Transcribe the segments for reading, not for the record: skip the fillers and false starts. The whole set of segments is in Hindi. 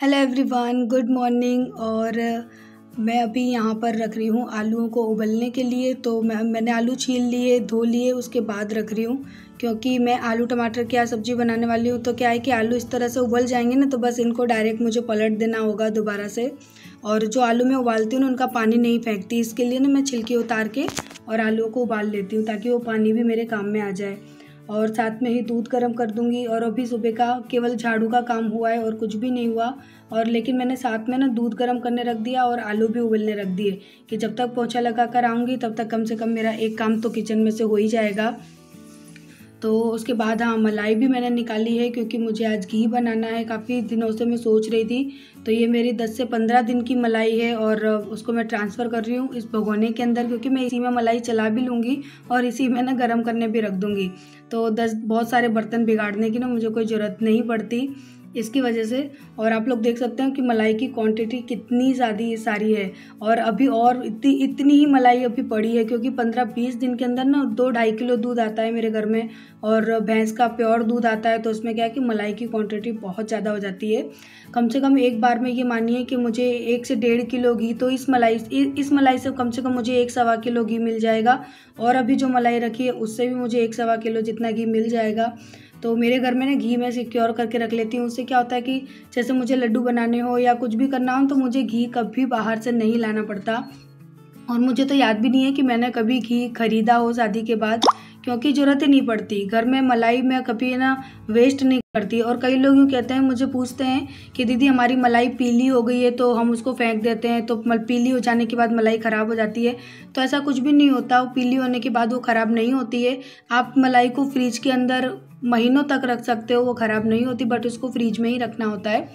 Hello everyone, good morning. और मैं अभी यहाँ पर रख रही हूँ आलूओं को उबलने के लिए। तो मैंने आलू छील लिए, धो लिए, उसके बाद रख रही हूँ क्योंकि मैं आलू टमाटर की आज सब्ज़ी बनाने वाली हूँ। तो क्या है कि आलू इस तरह से उबल जाएंगे ना, तो बस इनको डायरेक्ट मुझे पलट देना होगा दोबारा से। और जो आलू मैं उबालती हूँ ना, उनका पानी नहीं फेंकती, इसके लिए ना मैं छिलके उतार के और आलूओं को उबाल लेती हूँ ताकि वो पानी भी मेरे काम में आ जाए। और साथ में ही दूध गर्म कर दूंगी। और अभी सुबह का केवल झाड़ू का काम हुआ है और कुछ भी नहीं हुआ। और लेकिन मैंने साथ में ना दूध गर्म करने रख दिया और आलू भी उबलने रख दिए कि जब तक पोछा लगा कर आऊँगी तब तक कम से कम मेरा एक काम तो किचन में से हो ही जाएगा। तो उसके बाद हाँ, मलाई भी मैंने निकाली है क्योंकि मुझे आज घी बनाना है। काफ़ी दिनों से मैं सोच रही थी। तो ये मेरी 10 से 15 दिन की मलाई है और उसको मैं ट्रांसफ़र कर रही हूँ इस भगोने के अंदर, क्योंकि मैं इसी में मलाई चला भी लूँगी और इसी में ना गर्म करने भी रख दूँगी। तो बहुत सारे बर्तन बिगाड़ने की ना मुझे कोई ज़रूरत नहीं पड़ती इसकी वजह से। और आप लोग देख सकते हैं कि मलाई की क्वांटिटी कितनी ज़्यादा सारी है। और अभी और इतनी ही मलाई अभी पड़ी है क्योंकि 15-20 दिन के अंदर ना 2-2.5 किलो दूध आता है मेरे घर में। और भैंस का प्योर दूध आता है, तो उसमें क्या है कि मलाई की क्वांटिटी बहुत ज़्यादा हो जाती है। कम से कम एक बार में ये मानिए कि मुझे 1 से 1.5 किलो घी तो इस मलाई से कम मुझे 1-1.25 किलो घी मिल जाएगा। और अभी जो मलाई रखी है उससे भी मुझे 1-1.25 किलो जितना घी मिल जाएगा। तो मेरे घर में ना घी मैं सिक्योर करके रख लेती हूँ। उससे क्या होता है कि जैसे मुझे लड्डू बनाने हो या कुछ भी करना हो तो मुझे घी कभी बाहर से नहीं लाना पड़ता। और मुझे तो याद भी नहीं है कि मैंने कभी घी खरीदा हो शादी के बाद, क्योंकि ज़रूरत ही नहीं पड़ती। घर में मलाई मैं कभी ना वेस्ट नहीं करती। और कई लोग यूँ कहते हैं, मुझे पूछते हैं कि दीदी हमारी मलाई पीली हो गई है तो हम उसको फेंक देते हैं, तो पीली हो जाने के बाद मलाई ख़राब हो जाती है। तो ऐसा कुछ भी नहीं होता, वो पीली होने के बाद वो ख़राब नहीं होती है। आप मलाई को फ्रिज के अंदर महीनों तक रख सकते हो, वो ख़राब नहीं होती, बट उसको फ्रिज में ही रखना होता है।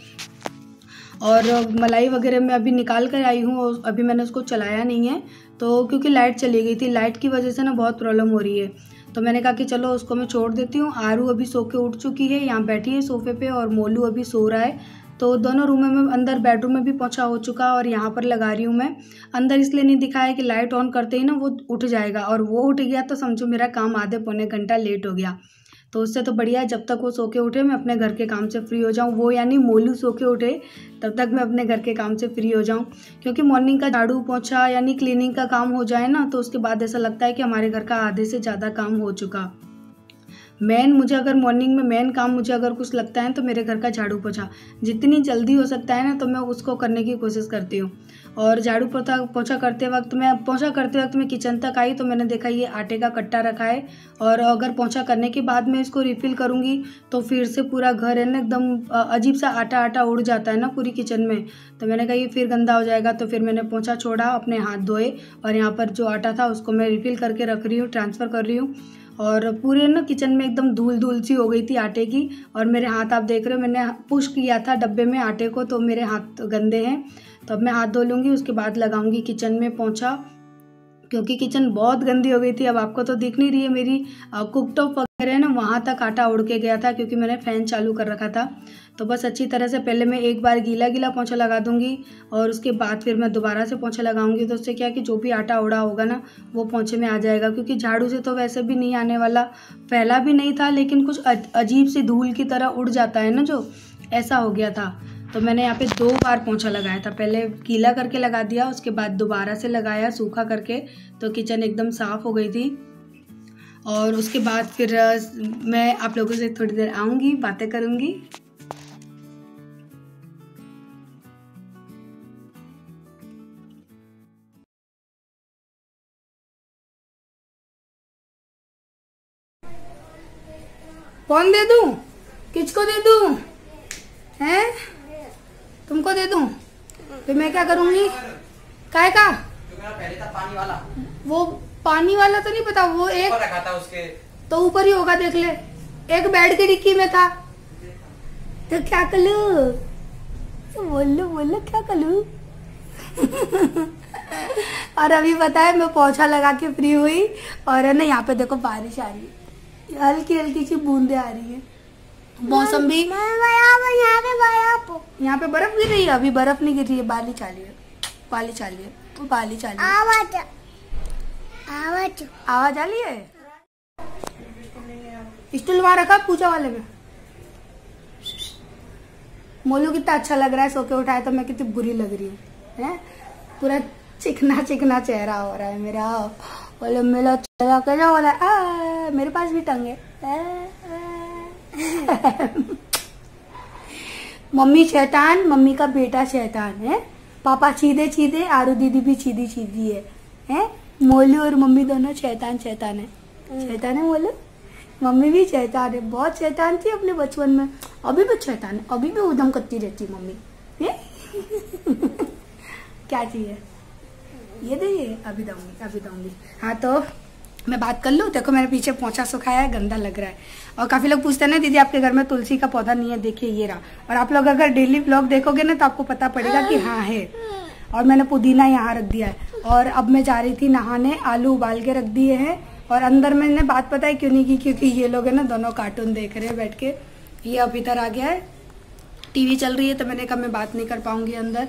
और मलाई वगैरह मैं अभी निकाल कर आई हूँ और अभी मैंने उसको चलाया नहीं है, तो क्योंकि लाइट चली गई थी। लाइट की वजह से ना बहुत प्रॉब्लम हो रही है, तो मैंने कहा कि चलो उसको मैं छोड़ देती हूँ। आरू अभी सो के उठ चुकी है, यहाँ बैठी है सोफे पे, और मोलू अभी सो रहा है। तो दोनों रूम में, अंदर बेडरूम में भी पोंछा हो चुका और यहाँ पर लगा रही हूँ मैं। अंदर इसलिए नहीं दिखाया कि लाइट ऑन करते ही ना वो उठ जाएगा, और वो उठ गया तो समझो मेरा काम आधे पौने घंटा लेट हो गया। तो उससे तो बढ़िया है जब तक वो सो के उठे मैं अपने घर के काम से फ्री हो जाऊँ। वो यानी मोलू सो के उठे तब तक मैं अपने घर के काम से फ्री हो जाऊँ, क्योंकि मॉर्निंग का झाड़ू पोंछा यानी क्लीनिंग का काम हो जाए ना, तो उसके बाद ऐसा लगता है कि हमारे घर का आधे से ज़्यादा काम हो चुका। मुझे अगर मॉर्निंग में मेन काम मुझे अगर कुछ लगता है तो मेरे घर का झाड़ू पोछा जितनी जल्दी हो सकता है ना, तो मैं उसको करने की कोशिश करती हूँ। और झाड़ू पोछा करते वक्त मैं किचन तक आई तो मैंने देखा ये आटे का कट्टा रखा है। और अगर पोछा करने के बाद मैं इसको रिफ़िल करूँगी तो फिर से पूरा घर है ना एकदम अजीब सा आटा आटा उड़ जाता है ना पूरी किचन में। तो मैंने कहा ये फिर गंदा हो जाएगा, तो फिर मैंने पोछा छोड़ा, अपने हाथ धोए और यहाँ पर जो आटा था उसको मैं रिफ़िल करके रख रही हूँ, ट्रांसफ़र कर रही हूँ। और पूरे ना किचन में एकदम धूल धूल सी हो गई थी आटे की। और मेरे हाथ आप देख रहे हो, मैंने पुश किया था डब्बे में आटे को, तो मेरे हाथ गंदे हैं। तो अब मैं हाथ धो लूँगी, उसके बाद लगाऊंगी किचन में पोंछा, क्योंकि किचन बहुत गंदी हो गई थी। अब आपको तो दिख नहीं रही है मेरी कुकटॉप वगैरह है ना, वहाँ तक आटा उड़ के गया था क्योंकि मैंने फ़ैन चालू कर रखा था। तो बस अच्छी तरह से पहले मैं एक बार गीला गीला पोंछा लगा दूंगी और उसके बाद फिर मैं दोबारा से पोंछा लगाऊंगी। तो उससे क्या कि जो भी आटा उड़ा होगा ना वो पोंछे में आ जाएगा, क्योंकि झाड़ू से तो वैसे भी नहीं आने वाला, फैला भी नहीं था, लेकिन कुछ अजीब सी धूल की तरह उड़ जाता है ना, जो ऐसा हो गया था। तो मैंने यहाँ पे 2 बार पोंछा लगाया था, पहले गीला करके लगा दिया, उसके बाद दोबारा से लगाया सूखा करके, तो किचन एकदम साफ़ हो गई थी। और उसके बाद फिर मैं आप लोगों से थोड़ी देर आऊँगी, बातें करूँगी। कौन दे दूँ, किसको दे दूँ, हैं तुमको दे दूँ? फिर मैं क्या करूँगी? काय का पहले था पानी वाला, वो पानी वाला तो नहीं पता, वो एक रखा था उसके तो ऊपर ही होगा, देख ले, एक बेड की डिक्की में था। तो क्या करूँ, तो बोलो क्या करूँ? और अभी पता है मैं पोछा लगा के फ्री हुई और है ना, यहाँ पे देखो बारिश आ रही है, हल्की हल्की सी बूंदे आ रही है। मौसम भी यहाँ पे बर्फ गिर रही है, अभी बर्फ नहीं गिर रही है, बाली चाली है, बाली चाली है, तो बाली चाली है। आवाज आ रही है। स्टूल वहां रखा पूजा वाले में, मोलू कितना अच्छा लग रहा है, सो के उठाया तो मैं कितनी बुरी लग रही हूँ, है? पूरा चिकना चिकना चेहरा हो रहा है मेरा। बोले मेरा चेहरा कैसा हो रहा है? मेरे पास भी टंग है। मम्मी शैतान, मम्मी का बेटा शैतान है। पापा सीधे सीधे, आरू दीदी भी सीधी सीधी है? मोलू और मम्मी दोनों शैतान शैतान है। शैतान है मोलू, मम्मी भी शैतान है, बहुत शैतान थी अपने बचपन में, अभी भी शैतान है, अभी भी उधम करती रहती मम्मी है। क्या चाहिए? ये दे, अभी दूंगी। हाँ तो मैं बात कर लूँ। देखो मेरे पीछे पोंछा सुखाया है, गंदा लग रहा है। और काफी लोग पूछते हैं ना दीदी आपके घर में तुलसी का पौधा नहीं है, देखिए ये रहा। और आप लोग अगर डेली व्लॉग देखोगे ना तो आपको पता पड़ेगा कि हाँ है। और मैंने पुदीना यहाँ रख दिया है। और अब मैं जा रही थी नहाने, आलू उबाल के रख दिए हैं। और अंदर मैंने बात पता है क्यों नहीं की, क्योंकि ये लोग है ना दोनों कार्टून देख रहे हैं बैठ के। ये अब इधर आ गया है, टीवी चल रही है, तो मैंने कहा मैं बात नहीं कर पाऊंगी अंदर,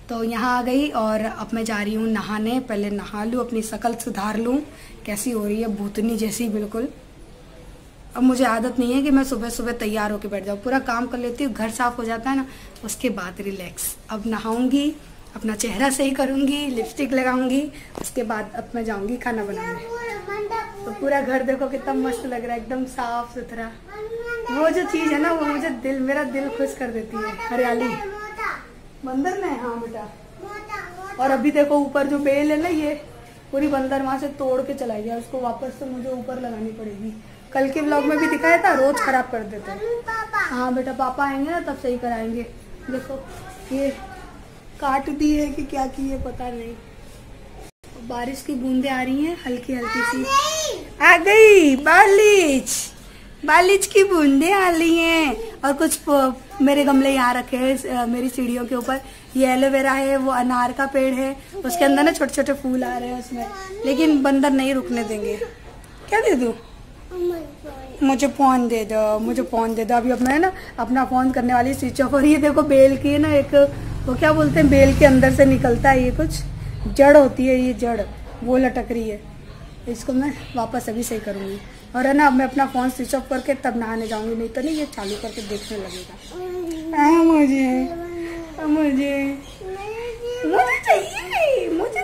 तो यहाँ आ गई। और अब मैं जा रही हूँ नहाने, पहले नहा लूँ, अपनी शक्ल सुधार लूँ, कैसी हो रही है भूतनी जैसी बिल्कुल। अब मुझे आदत नहीं है कि मैं सुबह सुबह तैयार होकर बैठ जाऊँ, पूरा काम कर लेती हूँ, घर साफ हो जाता है ना, उसके बाद रिलैक्स। अब नहाऊंगी, अपना चेहरा सही करूंगी, लिपस्टिक लगाऊंगी, उसके बाद अब मैं जाऊंगी खाना बनाने। तो पूरा घर देखो कितना मस्त लग रहा है, एकदम साफ सुथरा। वो जो चीज है ना वो मुझे मेरा दिल खुश कर देती है, हरियाली। बंदर में, हाँ बेटा। और अभी देखो ऊपर जो बेल है ना, ये पूरी बंदर वहां से तोड़ के चला गया, उसको वापस से मुझे ऊपर लगानी पड़ेगी। कल के व्लॉग में भी दिखाया था, रोज खराब कर देते हैं। हाँ बेटा, पापा आएंगे ना तब सही कराएंगे। देखो ये काट दी है कि क्या की है पता नहीं। बारिश की बूंदे आ रही हैं हल्की हल्की सी। आ गई बालिश की बूंदे आ रही हैं। और कुछ मेरे गमले यहाँ रखे हैं मेरी सीढ़ियों के ऊपर। ये एलोवेरा है, वो अनार का पेड़ है, उसके अंदर ना छोटे छोटे फूल आ रहे हैं उसमें, लेकिन बंदर नहीं रुकने देंगे। क्या दे दूं? मुझे फोन दे दो। अभी अब मैं ना अपना फोन करने वाली स्विच ऑफ। और ये देखो बेल की है ना एक, वो क्या बोलते हैं, बेल के अंदर से निकलता है ये कुछ जड़ होती है, ये जड़ वो लटक रही है। इसको मैं वापस अभी सही करूँगी। और है ना अब मैं अपना फोन स्विच ऑफ करके तब नहाने जाऊंगी, नहीं तो नहीं ये चालू करके देखने लगेगा। मुझे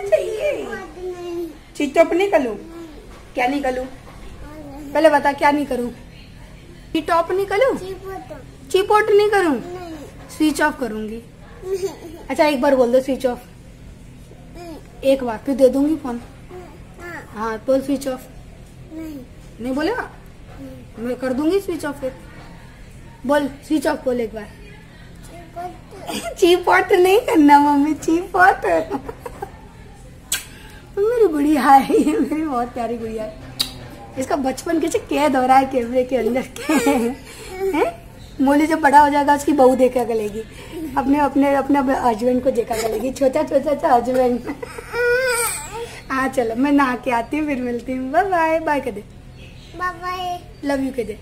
चाहिए। स्विच ऑफ नहीं करूँ? क्या नहीं करूँ? पहले बता क्या नहीं करूँ। स्विच ऑफ नहीं करूँ, चिप आउट नहीं करूँ, स्विच ऑफ करूंगी। अच्छा एक बार बोल दो स्विच ऑफ, एक बार, फिर दे दूंगी फोन। हाँ बोल स्विच ऑफ। नहीं बोलेगा? मैं कर दूंगी स्विच ऑफ। फिर बोल स्विच ऑफ, बोल एक बार। चीप आउट नहीं करना मम्मी, चीप आउट। मेरी गुड़िया है, मेरी बहुत प्यारी गुड़िया है। इसका बचपन कैसे कैद हो रहा है कैमरे के अंदर के। मोली जब बड़ा हो जाएगा उसकी बहू देखा करेगी, अपने हस्बैंड को देखा करेगी, छोटा हस्बैंड। हाँ चलो मैं नहा के आती हूँ, फिर मिलती हूँ। Bye bye. बाय कह दे, बाय, लव यू कह दे।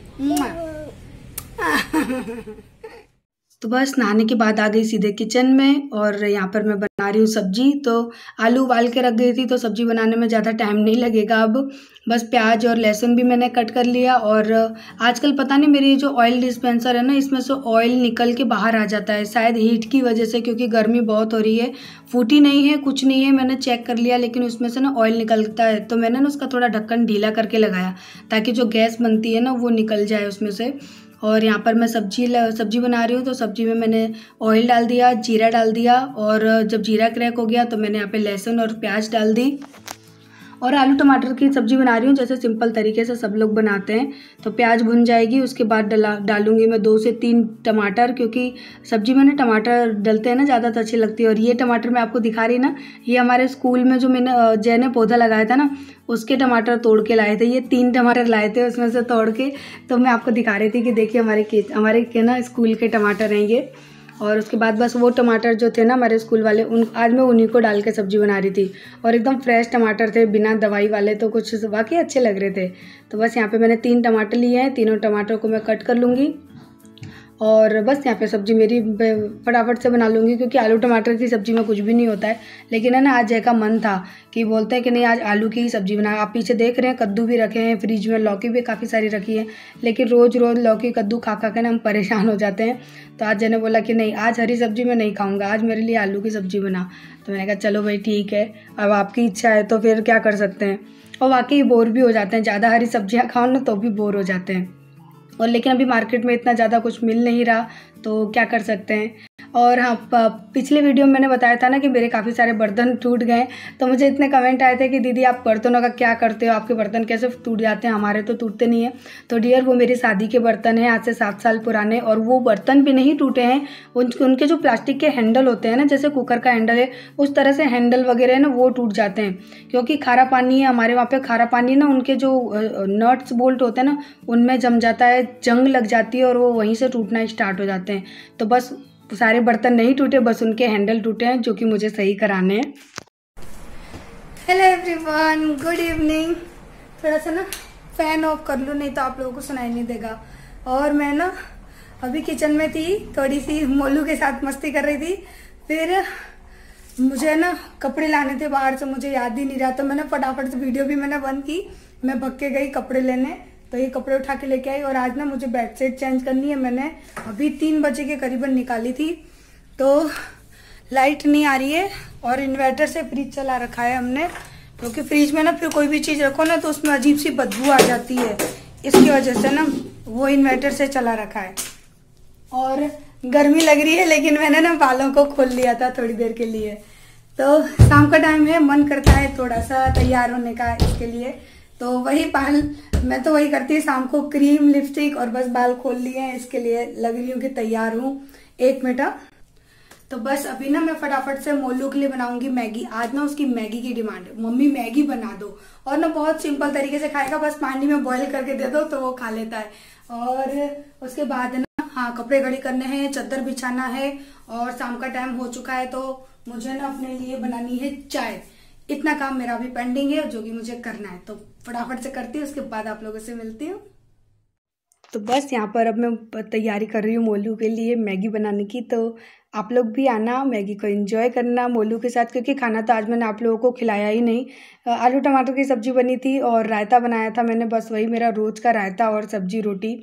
तो बस नहाने के बाद आ गई सीधे किचन में। और यहाँ पर मैं बना रही हूँ सब्जी। तो आलू उबाल के रख गई थी, तो सब्जी बनाने में ज़्यादा टाइम नहीं लगेगा। अब बस प्याज और लहसुन भी मैंने कट कर लिया। और आजकल पता नहीं मेरी जो ऑयल डिस्पेंसर है ना, इसमें से ऑयल निकल के बाहर आ जाता है, शायद हीट की वजह से, क्योंकि गर्मी बहुत हो रही है। फूटी नहीं है, कुछ नहीं है, मैंने चेक कर लिया, लेकिन उसमें से ना ऑयल निकलता है। तो मैंने ना उसका थोड़ा ढक्कन ढीला करके लगाया ताकि जो गैस बनती है ना वो निकल जाए उसमें से। और यहाँ पर मैं सब्जी बना रही हूँ। तो सब्जी में मैंने ऑयल डाल दिया, जीरा डाल दिया। और जब जीरा क्रैक हो गया तो मैंने यहाँ पे लहसुन और प्याज डाल दी। और आलू टमाटर की सब्जी बना रही हूँ जैसे सिंपल तरीके से सब लोग बनाते हैं। तो प्याज भुन जाएगी, उसके बाद डालूंगी मैं 2 से 3 टमाटर, क्योंकि सब्जी में ना टमाटर डलते हैं ना ज़्यादा तो अच्छी लगती है। और ये टमाटर मैं आपको दिखा रही ना, ये हमारे स्कूल में जो मैंने जय ने पौधा लगाया था ना, उसके टमाटर तोड़ के लाए थे। ये 3 टमाटर लाए थे उसमें से तोड़ के। तो मैं आपको दिखा रही थी कि देखिए हमारे ना स्कूल के टमाटर हैं ये। और उसके बाद बस वो टमाटर जो थे ना हमारे स्कूल वाले, आज मैं उन्हीं को डाल के सब्जी बना रही थी। और एकदम फ्रेश टमाटर थे, बिना दवाई वाले, तो कुछ वाकई अच्छे लग रहे थे। तो बस यहाँ पे मैंने 3 टमाटर लिए हैं, तीनों टमाटर को मैं कट कर लूँगी। और बस यहाँ पे सब्ज़ी मेरी फटाफट से बना लूँगी, क्योंकि आलू टमाटर की सब्ज़ी में कुछ भी नहीं होता है। लेकिन है ना, आज जय का मन था कि बोलते हैं कि नहीं आज आलू की ही सब्ज़ी बना। आप पीछे देख रहे हैं कद्दू भी रखे हैं फ्रिज में, लौकी भी काफ़ी सारी रखी है, लेकिन रोज़ रोज़ लौकी कद्दू खा खा के ना हम परेशान हो जाते हैं। तो आज जय ने बोला कि नहीं आज हरी सब्ज़ी मैं नहीं खाऊँगा, आज मेरे लिए आलू की सब्ज़ी बना। तो मैंने कहा चलो भाई ठीक है, अब आपकी इच्छा है तो फिर क्या कर सकते हैं। और वाकई बोर भी हो जाते हैं, ज़्यादा हरी सब्जियाँ खाओ ना तो भी बोर हो जाते हैं। और लेकिन अभी मार्केट में इतना ज़्यादा कुछ मिल नहीं रहा तो क्या कर सकते हैं। और हाँ, पिछले वीडियो में मैंने बताया था ना कि मेरे काफ़ी सारे बर्तन टूट गए, तो मुझे इतने कमेंट आए थे कि दीदी आप बर्तनों का क्या करते हो, आपके बर्तन कैसे टूट जाते हैं, हमारे तो टूटते नहीं हैं। तो डियर वो मेरी शादी के बर्तन हैं आज से 7 साल पुराने, और वो बर्तन भी नहीं टूटे हैं, उनके जो प्लास्टिक के हैंडल होते हैं ना, जैसे कुकर का हैंडल है उस तरह से हैंडल वगैरह है ना वो टूट जाते हैं, क्योंकि खारा पानी है हमारे वहाँ पे। खारा पानी ना उनके जो नट्स बोल्ट होते हैं ना उनमें जम जाता है, जंग लग जाती है और वो वहीं से टूटना स्टार्ट हो जाते हैं। तो बस सारे बर्तन नहीं टूटे, बस उनके हैंडल टूटे हैं जो कि मुझे सही कराने हैं। Hello everyone, good evening. थोड़ा सा ना फ़ैन ऑफ कर लूँ नहीं तो आप लोगों को सुनाई नहीं देगा। और मैं ना अभी किचन में थी, थोड़ी सी मोलू के साथ मस्ती कर रही थी। फिर मुझे ना कपड़े लाने थे बाहर से, मुझे याद ही नहीं रहा, तो मैंने फटाफट से वीडियो भी मैंने बंद की, मैं भग के गई कपड़े लेने। तो ये कपड़े उठा के लेके आई, और आज ना मुझे बेडशीट चेंज करनी है। मैंने अभी 3 बजे के करीबन निकाली थी, तो लाइट नहीं आ रही है और इन्वर्टर से फ्रिज चला रखा है हमने, क्योंकि फ्रिज में ना फिर कोई भी चीज़ रखो ना तो उसमें अजीब सी बदबू आ जाती है, इसकी वजह से ना वो इन्वर्टर से चला रखा है। और गर्मी लग रही है, लेकिन मैंने ना बालों को खोल लिया था थोड़ी देर के लिए। तो शाम का टाइम है, मन करता है थोड़ा सा तैयार होने का, इसके लिए तो वही बाल मैं तो वही करती हूँ, शाम को क्रीम लिपस्टिक और बस बाल खोल लिए हैं, इसके लिए लग रही हूँ कि तैयार हूँ। 1 मिनट। तो बस अभी ना मैं फटाफट से मोलू के लिए बनाऊंगी मैगी। आज ना उसकी मैगी की डिमांड है, मम्मी मैगी बना दो, और ना बहुत सिंपल तरीके से खाएगा, बस पानी में बॉईल करके दे दो तो वो खा लेता है। और उसके बाद ना हाँ कपड़े घड़ी करने हैं, चादर बिछाना है, और शाम का टाइम हो चुका है तो मुझे ना अपने लिए बनानी है चाय। इतना काम मेरा अभी पेंडिंग है जो कि मुझे करना है, तो फटाफट से करती हूँ, उसके बाद आप लोगों से मिलती हूँ। तो बस यहाँ पर अब मैं तैयारी कर रही हूँ मोलू के लिए मैगी बनाने की। तो आप लोग भी आना, मैगी को एंजॉय करना मोलू के साथ, क्योंकि खाना तो आज मैंने आप लोगों को खिलाया ही नहीं। आलू टमाटर की सब्ज़ी बनी थी और रायता बनाया था मैंने, बस वही मेरा रोज़ का रायता और सब्जी रोटी।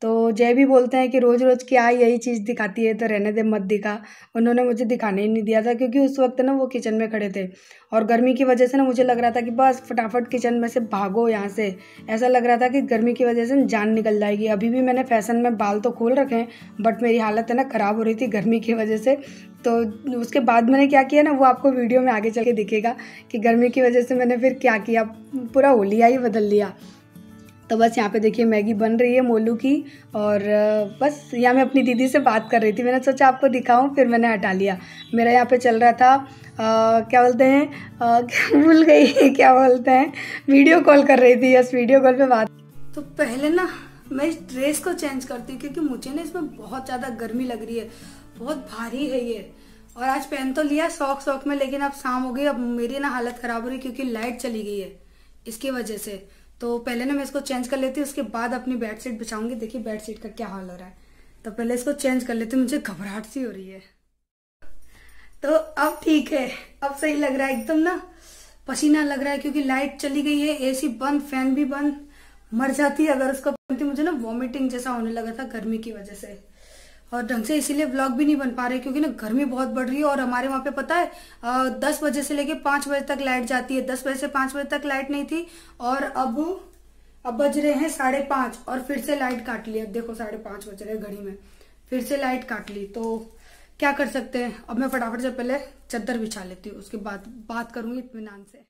तो जय भी बोलते हैं कि रोज़ रोज़ क्या यही चीज़ दिखाती है, तो रहने दे मत दिखा। उन्होंने मुझे दिखाने ही नहीं दिया था, क्योंकि उस वक्त ना वो किचन में खड़े थे और गर्मी की वजह से ना मुझे लग रहा था कि बस फटाफट किचन में से भागो यहाँ से। ऐसा लग रहा था कि गर्मी की वजह से जान निकल जाएगी। अभी भी मैंने फैशन में बाल तो खोल रखे हैं, बट मेरी हालत है ना ख़राब हो रही थी गर्मी की वजह से। तो उसके बाद मैंने क्या किया ना वो आपको वीडियो में आगे चल के दिखेगा कि गर्मी की वजह से मैंने फिर क्या किया, पूरा होलिया ही बदल लिया। तो बस यहाँ पे देखिए मैगी बन रही है मोलू की, और बस यहाँ मैं अपनी दीदी से बात कर रही थी, मैंने सोचा आपको दिखाऊं, फिर मैंने हटा लिया। मेरा यहाँ पे चल रहा था क्या बोलते हैं भूल गई क्या बोलते हैं, वीडियो कॉल कर रही थी, यस वीडियो कॉल पे बात। तो पहले ना मैं इस ड्रेस को चेंज करती हूँ, क्योंकि मुझे ना इसमें बहुत ज़्यादा गर्मी लग रही है, बहुत भारी है ये। और आज पहन तो लिया शौक में, लेकिन अब शाम हो गई, अब मेरी ना हालत ख़राब हो रही क्योंकि लाइट चली गई है इसकी वजह से। तो पहले ना मैं इसको चेंज कर लेती हूँ, उसके बाद अपनी बेडशीट बिछाऊंगी। देखिए बेडशीट का क्या हाल हो रहा है, तो पहले इसको चेंज कर लेती हूँ, मुझे घबराहट सी हो रही है। तो अब ठीक है, अब सही लग रहा है, एकदम ना पसीना लग रहा है, क्योंकि लाइट चली गई है, एसी बंद, फैन भी बंद। मर जाती है अगर उसको पहनती, मुझे ना वॉमिटिंग जैसा होने लगा था गर्मी की वजह से, और ढंग से इसीलिए व्लॉग भी नहीं बन पा रहे, क्योंकि ना गर्मी बहुत बढ़ रही है। और हमारे वहाँ पे पता है 10 बजे से लेके 5 बजे तक लाइट जाती है, 10 बजे से 5 बजे तक लाइट नहीं थी, और अब बज रहे हैं 5:30 और फिर से लाइट काट ली। अब देखो 5:30 बज रहे घड़ी में, फिर से लाइट काट ली, तो क्या कर सकते हैं। अब मैं फटाफट से पहले चादर बिछा लेती हूँ, उसके बाद बात करूंगी इत्मीनान से।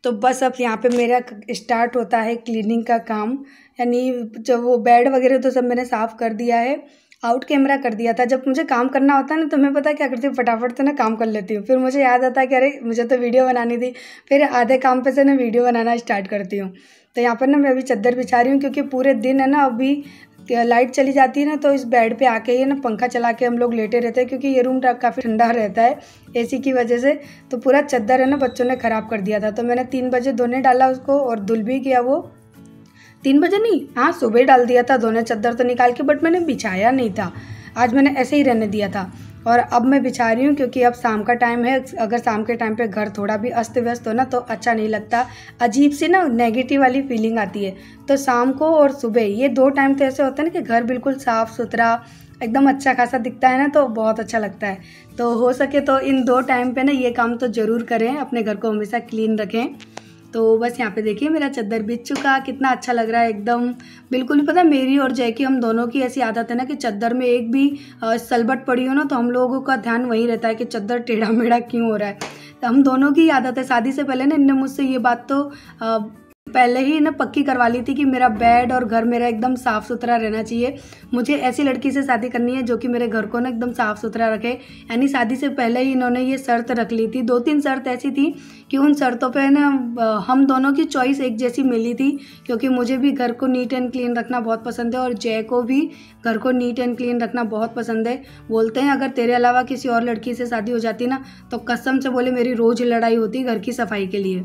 तो बस अब यहाँ पे मेरा स्टार्ट होता है क्लीनिंग का काम, यानी जब वो बेड वगैरह तो सब मैंने साफ़ कर दिया है, आउट कैमरा कर दिया था। जब मुझे काम करना होता है ना तो मैं पता क्या करती हूँ, फटाफट से ना काम कर लेती हूँ, फिर मुझे याद आता है कि अरे मुझे तो वीडियो बनानी थी, फिर आधे काम पे से ना वीडियो बनाना स्टार्ट करती हूँ। तो यहाँ पर ना मैं अभी चादर बिछा रही हूँ, क्योंकि पूरे दिन है ना अभी लाइट चली जाती है ना, तो इस बेड पे आके ही ना पंखा चला के हम लोग लेटे रहते हैं, क्योंकि ये रूम काफ़ी ठंडा रहता है एसी की वजह से। तो पूरा चादर है ना बच्चों ने ख़राब कर दिया था, तो मैंने 3 बजे धोने डाला उसको और धुल भी गया वो। 3 बजे नहीं, हाँ सुबह डाल दिया था धोने चादर तो निकाल के, बट मैंने बिछाया नहीं था, आज मैंने ऐसे ही रहने दिया था। और अब मैं बिछा रही हूँ क्योंकि अब शाम का टाइम है। अगर शाम के टाइम पे घर थोड़ा भी अस्त व्यस्त हो ना तो अच्छा नहीं लगता, अजीब सी ना नेगेटिव वाली फीलिंग आती है। तो शाम को और सुबह ये 2 टाइम तो ऐसे होता है ना कि घर बिल्कुल साफ़ सुथरा एकदम अच्छा खासा दिखता है ना, तो बहुत अच्छा लगता है। तो हो सके तो इन 2 टाइम पे ना ये काम तो ज़रूर करें, अपने घर को हमेशा क्लीन रखें। तो बस यहाँ पे देखिए मेरा चादर बिछ चुका, कितना अच्छा लग रहा है एकदम। बिल्कुल भी पता है मेरी और जय की, हम दोनों की ऐसी आदत है ना कि चादर में एक भी सलबट पड़ी हो ना तो हम लोगों का ध्यान वही रहता है कि चादर टेढ़ा मेढ़ा क्यों हो रहा है। तो हम दोनों की आदत है। शादी से पहले ना इनने मुझसे ये बात तो पहले ही ना पक्की करवा ली थी कि मेरा बेड और घर मेरा एकदम साफ़ सुथरा रहना चाहिए। मुझे ऐसी लड़की से शादी करनी है जो कि मेरे घर को ना एकदम साफ़ सुथरा रखे। यानी शादी से पहले ही इन्होंने ये शर्त रख ली थी। 2-3 शर्त ऐसी थी कि उन शर्तों पे ना हम दोनों की चॉइस एक जैसी मिली थी, क्योंकि मुझे भी घर को नीट एंड क्लीन रखना बहुत पसंद है और जय को भी घर को नीट एंड क्लीन रखना बहुत पसंद है। बोलते हैं अगर तेरे अलावा किसी और लड़की से शादी हो जाती ना तो कसम से बोले मेरी रोज़ लड़ाई होती घर की सफाई के लिए,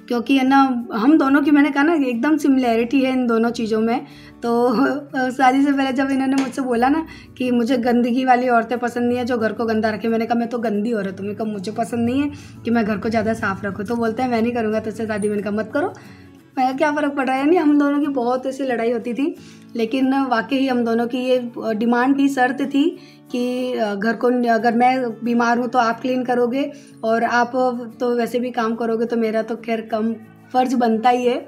क्योंकि है ना हम दोनों की, मैंने कहा ना एकदम सिमिलैरिटी है इन दोनों चीज़ों में। तो शादी से पहले जब इन्होंने मुझसे बोला ना कि मुझे गंदगी वाली औरतें पसंद नहीं है जो घर को गंदा रखे, मैंने कहा मैं तो गंदी औरत हूँ, मैंने कहा मुझे पसंद नहीं है कि मैं घर को ज़्यादा साफ़ रखूँ। तो बोलते हैं मैं नहीं करूँगा तुझसे शादी। मैंने कहा मत करो, मैं क्या फ़र्क पड़ रहा है। यानी हम दोनों की बहुत ऐसी लड़ाई होती थी, लेकिन वाकई हम दोनों की ये डिमांड थी, शर्त थी कि घर को अगर मैं बीमार हूँ तो आप क्लीन करोगे और आप तो वैसे भी काम करोगे, तो मेरा तो खैर कम फ़र्ज़ बनता ही है।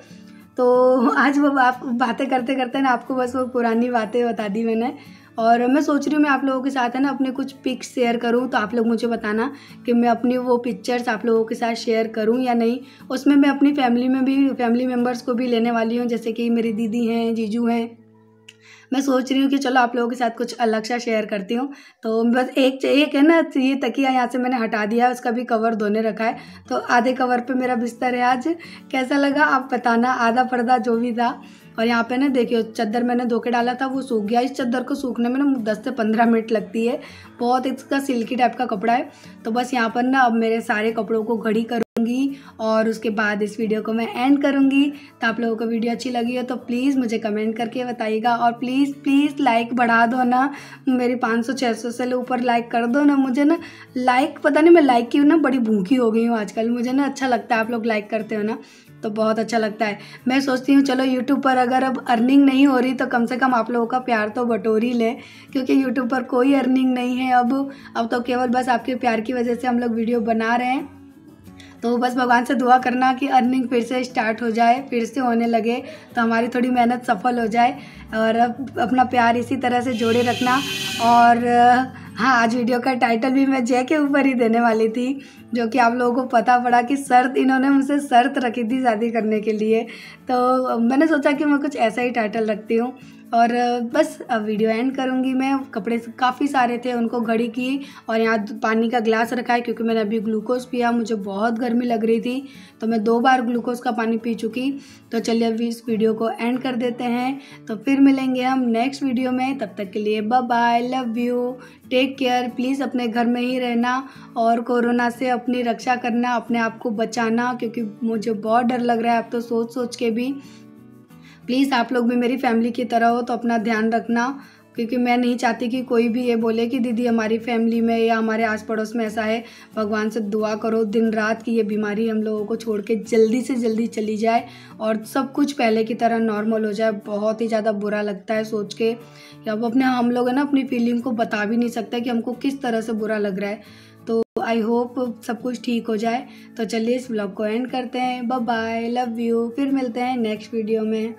तो आज वो आप बातें करते करते ना आपको बस वो पुरानी बातें बता दी मैंने। और मैं सोच रही हूँ मैं आप लोगों के साथ है ना अपने कुछ पिक्स शेयर करूँ, तो आप लोग मुझे बताना कि मैं अपनी वो पिक्चर्स आप लोगों के साथ शेयर करूँ या नहीं। उसमें मैं अपनी फैमिली मेम्बर्स को भी लेने वाली हूँ, जैसे कि मेरी दीदी हैं, जीजू हैं। मैं सोच रही हूँ कि चलो आप लोगों के साथ कुछ अलग सा शेयर करती हूँ। तो बस एक है ना, ये तकिया यहाँ से मैंने हटा दिया, उसका भी कवर धोने रखा है, तो आधे कवर पे मेरा बिस्तर है आज। कैसा लगा आप बताना, आधा पर्दा जो भी था। और यहाँ पे ना देखियो चादर मैंने धो के डाला था, वो सूख गया। इस चादर को सूखने में ना 10 से 15 मिनट लगती है, बहुत इसका सिल्की टाइप का कपड़ा है। तो बस यहाँ पर ना अब मेरे सारे कपड़ों को घड़ी करूँगी और उसके बाद इस वीडियो को मैं एंड करूँगी। तो आप लोगों को वीडियो अच्छी लगी हो तो प्लीज़ मुझे कमेंट करके बताइएगा, और प्लीज़ लाइक बढ़ा दो ना, मेरी 500-600 से ऊपर लाइक कर दो ना। मुझे ना लाइक, पता नहीं मैं लाइक की ना बड़ी भूखी हो गई हूँ आजकल। मुझे ना अच्छा लगता है आप लोग लाइक करते हो ना, तो बहुत अच्छा लगता है। मैं सोचती हूँ चलो यूट्यूब पर अगर अब अर्निंग नहीं हो रही तो कम से कम आप लोगों का प्यार तो बटोर ही ले, क्योंकि यूट्यूब पर कोई अर्निंग नहीं है अब तो केवल बस आपके प्यार की वजह से हम लोग वीडियो बना रहे हैं। तो बस भगवान से दुआ करना कि अर्निंग फिर से स्टार्ट हो जाए, फिर से होने लगे, तो हमारी थोड़ी मेहनत सफल हो जाए। और अपना प्यार इसी तरह से जोड़े रखना। और हाँ, आज वीडियो का टाइटल भी मैं जय के ऊपर ही देने वाली थी, जो कि आप लोगों को पता पड़ा कि शर्त, इन्होंने मुझसे शर्त रखी थी शादी करने के लिए। तो मैंने सोचा कि मैं कुछ ऐसा ही टाइटल रखती हूँ। और बस अब वीडियो एंड करूँगी मैं। कपड़े काफ़ी सारे थे, उनको घड़ी की, और यहाँ पानी का ग्लास रखा है क्योंकि मैंने अभी ग्लूकोज़ पिया, मुझे बहुत गर्मी लग रही थी तो मैं 2 बार ग्लूकोज़ का पानी पी चुकी। तो चलिए अभी इस वीडियो को एंड कर देते हैं, तो फिर मिलेंगे हम नेक्स्ट वीडियो में। तब तक के लिए bye bye, love you, take care. Please अपने घर में ही रहना और कोरोना से अपनी रक्षा करना, अपने आप को बचाना, क्योंकि मुझे बहुत डर लग रहा है अब तो सोच के भी। प्लीज़ आप लोग भी मेरी फैमिली की तरह हो तो अपना ध्यान रखना, क्योंकि मैं नहीं चाहती कि कोई भी ये बोले कि दीदी हमारी फैमिली में या हमारे आस पड़ोस में ऐसा है। भगवान से दुआ करो दिन रात कि ये बीमारी हम लोगों को छोड़ के जल्दी से जल्दी चली जाए और सब कुछ पहले की तरह नॉर्मल हो जाए। बहुत ही ज़्यादा बुरा लगता है सोच के कि अब हम लोग है ना अपनी फीलिंग को बता भी नहीं सकते कि हमको किस तरह से बुरा लग रहा है। तो आई होप सब कुछ ठीक हो जाए। तो चलिए इस व्लॉग को एंड करते हैं। बाय बाय, लव यू, फिर मिलते हैं नेक्स्ट वीडियो में।